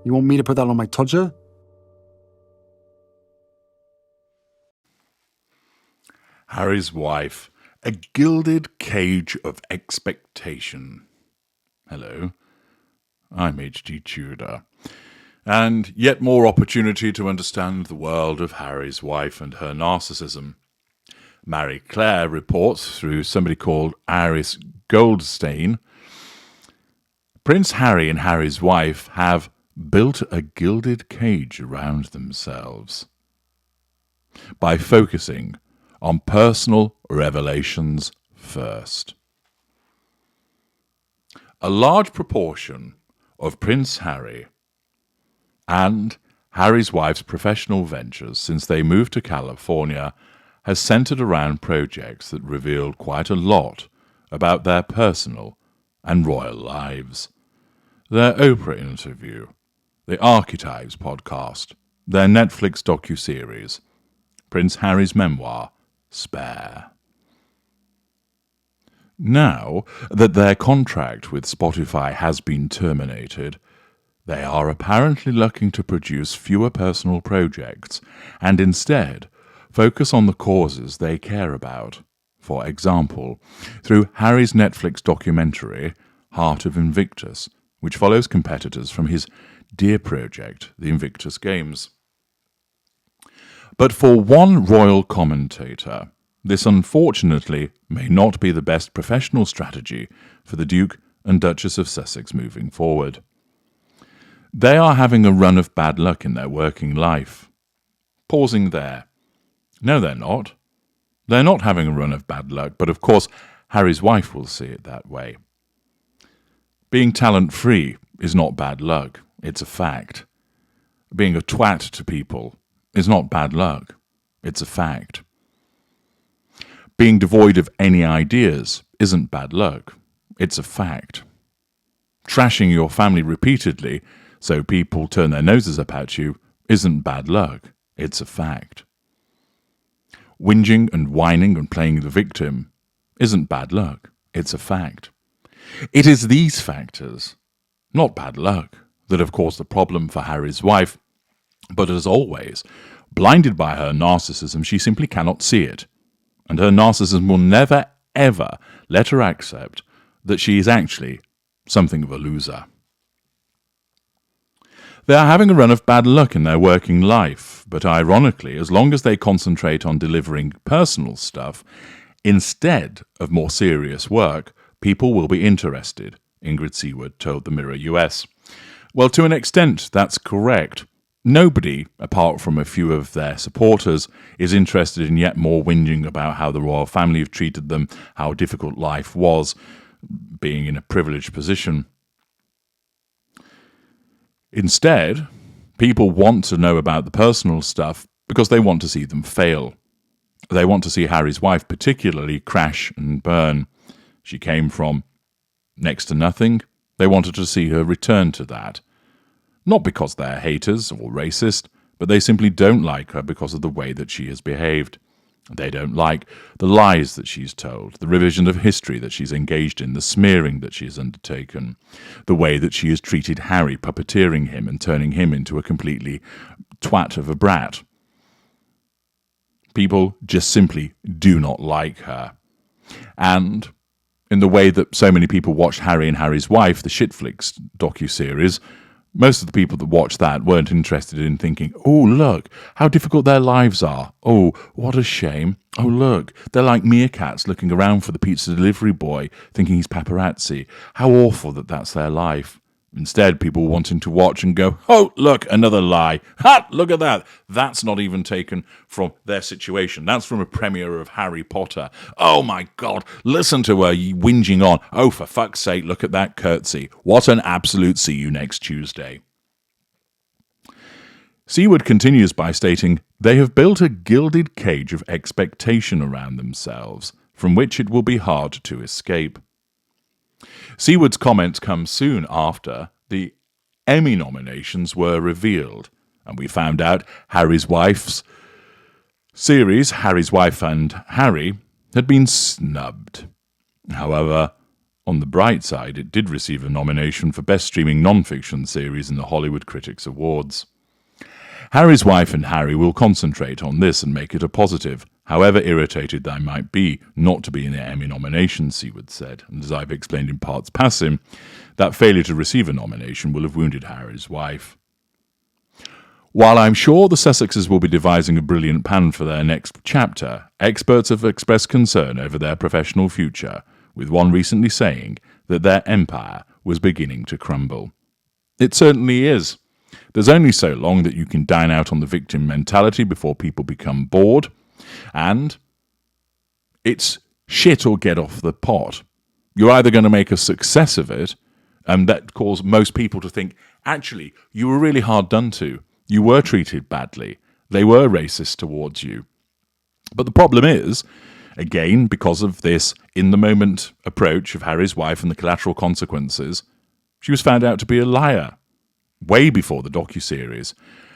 You want me to put that on my Tudor? Harry's wife, a gilded cage of expectation. Hello, I'm H.G. Tudor. And yet more opportunity to understand the world of Harry's wife and her narcissism. Marie Claire reports through somebody called Iris Goldstein, Prince Harry and Harry's wife have built a gilded cage around themselves by focusing on personal revelations first. A large proportion of Prince Harry and Harry's wife's professional ventures since they moved to California has centered around projects that revealed quite a lot about their personal and royal lives. Their Oprah interview, the Archetypes podcast, their Netflix docuseries, Prince Harry's memoir, Spare. Now that their contract with Spotify has been terminated, they are apparently looking to produce fewer personal projects and instead focus on the causes they care about. For example, through Harry's Netflix documentary, Heart of Invictus, which follows competitors from his dear project, the Invictus Games. But for one royal commentator, this unfortunately may not be the best professional strategy for the Duke and Duchess of Sussex moving forward. They are having a run of bad luck in their working life. Pausing there. No, they're not. They're not having a run of bad luck, but of course Harry's wife will see it that way. Being talent-free is not bad luck, it's a fact. Being a twat to people is not bad luck, it's a fact. Being devoid of any ideas isn't bad luck, it's a fact. Trashing your family repeatedly so people turn their noses up at you isn't bad luck, it's a fact. Whinging and whining and playing the victim isn't bad luck, it's a fact. It is these factors, not bad luck, that have caused the problem for Harry's wife, but as always, blinded by her narcissism, she simply cannot see it, and her narcissism will never, ever let her accept that she is actually something of a loser. They are having a run of bad luck in their working life, but ironically, as long as they concentrate on delivering personal stuff instead of more serious work, people will be interested, Ingrid Seward told the Mirror US. Well, to an extent, that's correct. Nobody, apart from a few of their supporters, is interested in yet more whinging about how the royal family have treated them, how difficult life was, being in a privileged position. Instead, people want to know about the personal stuff because they want to see them fail. They want to see Harry's wife particularly crash and burn. She came from next to nothing. They wanted to see her return to that. Not because they're haters or racist, but they simply don't like her because of the way that she has behaved. They don't like the lies that she's told, the revision of history that she's engaged in, the smearing that she's undertaken, the way that she has treated Harry, puppeteering him and turning him into a completely twat of a brat. People just simply do not like her. And in the way that so many people watched Harry and Harry's wife, the Shitflix docuseries, most of the people that watched that weren't interested in thinking, oh, look, how difficult their lives are. Oh, what a shame. Oh, look, they're like meerkats looking around for the pizza delivery boy, thinking he's paparazzi. How awful that that's their life. Instead, people wanting to watch and go, oh, look, another lie. Ha, look at that. That's not even taken from their situation. That's from a premiere of Harry Potter. Oh, my God, listen to her whinging on. Oh, for fuck's sake, look at that curtsy. What an absolute see you next Tuesday. Seward continues by stating, they have built a gilded cage of expectation around themselves, from which it will be hard to escape. Seward's comments come soon after the Emmy nominations were revealed, and we found out Harry's wife's series, Harry's Wife and Harry, had been snubbed. However, On the bright side, it did receive a nomination for Best Streaming Non-Fiction Series in the Hollywood Critics Awards. Harry's wife and Harry will concentrate on this and make it a positive, however irritated they might be not to be in the Emmy nominations, Seward said. And as I've explained in parts passing, that failure to receive a nomination will have wounded Harry's wife. While I'm sure the Sussexes will be devising a brilliant plan for their next chapter, experts have expressed concern over their professional future, with one recently saying that their empire was beginning to crumble. It certainly is. There's only so long that you can dine out on the victim mentality before people become bored, and it's shit or get off the pot. You're either going to make a success of it, and that caused most people to think, actually, you were really hard done to. You were treated badly. They were racist towards you. But the problem is, again, because of this in-the-moment approach of Harry's wife and the collateral consequences, she was found out to be a liar way before the docuseries.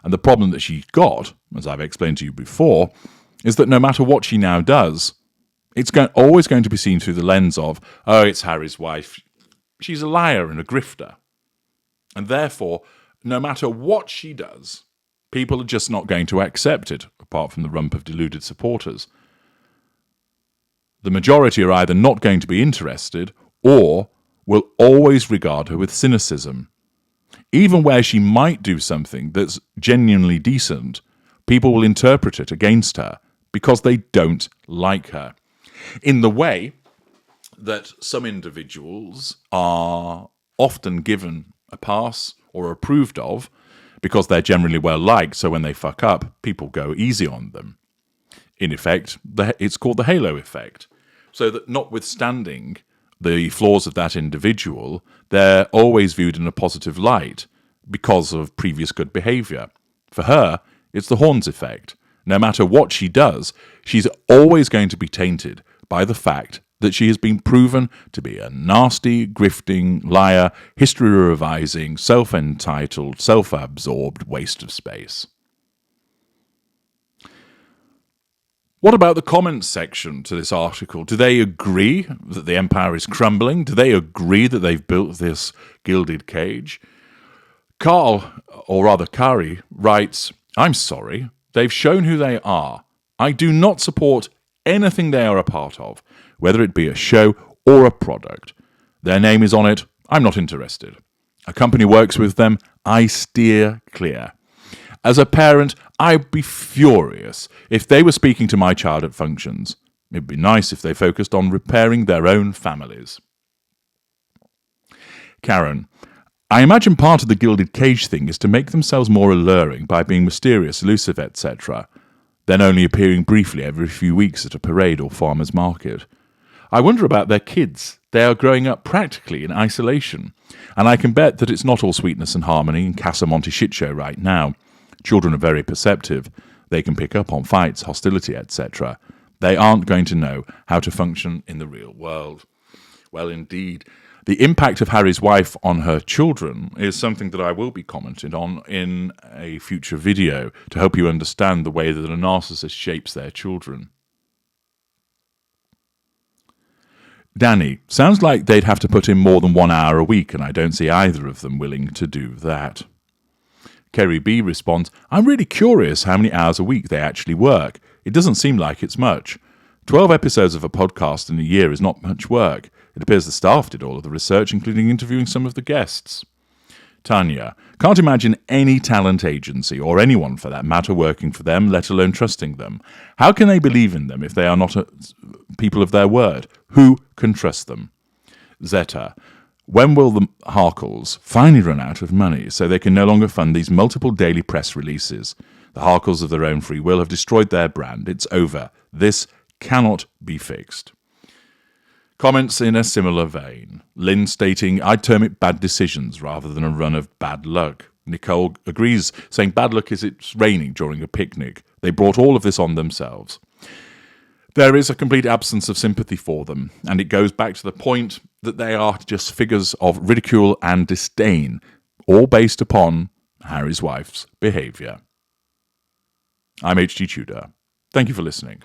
And the problem that she got, as I've explained to you before, is that no matter what she now does, it's always going to be seen through the lens of, oh, it's Harry's wife. She's a liar and a grifter. And therefore, no matter what she does, people are just not going to accept it, apart from the rump of deluded supporters. The majority are either not going to be interested or will always regard her with cynicism. Even where she might do something that's genuinely decent, people will interpret it against her because they don't like her. In the way that some individuals are often given a pass or approved of because they're generally well liked, so when they fuck up, people go easy on them. In effect, it's called the halo effect. So that notwithstanding the flaws of that individual, they're always viewed in a positive light because of previous good behaviour. For her, it's the horns effect. No matter what she does, she's always going to be tainted by the fact that she has been proven to be a nasty, grifting, liar, history-revising, self-entitled, self-absorbed waste of space. What about the comments section to this article? Do they agree that the empire is crumbling? Do they agree that they've built this gilded cage? Carl, or rather Kari, writes, I'm sorry, they've shown who they are. I do not support anything they are a part of, whether it be a show or a product. Their name is on it, I'm not interested. A company works with them, I steer clear. As a parent, I'd be furious if they were speaking to my child at functions. It'd be nice if they focused on repairing their own families. Karen, I imagine part of the gilded cage thing is to make themselves more alluring by being mysterious, elusive, etc., then only appearing briefly every few weeks at a parade or farmer's market. I wonder about their kids. They are growing up practically in isolation, and I can bet that it's not all sweetness and harmony and Casamonte shit show right now. Children are very perceptive. They can pick up on fights, hostility, etc. They aren't going to know how to function in the real world. Well, indeed. The impact of Harry's wife on her children is something that I will be commenting on in a future video to help you understand the way that a narcissist shapes their children. Danny, sounds like they'd have to put in more than 1 hour a week, and I don't see either of them willing to do that. Kerry B responds, I'm really curious how many hours a week they actually work. It doesn't seem like it's much. 12 episodes of a podcast in a year is not much work. It appears the staff did all of the research, including interviewing some of the guests. Tanya, can't imagine any talent agency, or anyone for that matter, working for them, let alone trusting them. How can they believe in them if they are not people of their word? Who can trust them? Zeta, when will the Markles finally run out of money so they can no longer fund these multiple daily press releases? The Markles of their own free will have destroyed their brand. It's over. This cannot be fixed. Comments in a similar vein. Lynn stating, I'd term it bad decisions rather than a run of bad luck. Nicole agrees, saying bad luck is it's raining during a picnic. They brought all of this on themselves. There is a complete absence of sympathy for them, and it goes back to the point that they are just figures of ridicule and disdain, all based upon Harry's wife's behaviour. I'm H.G. Tudor. Thank you for listening.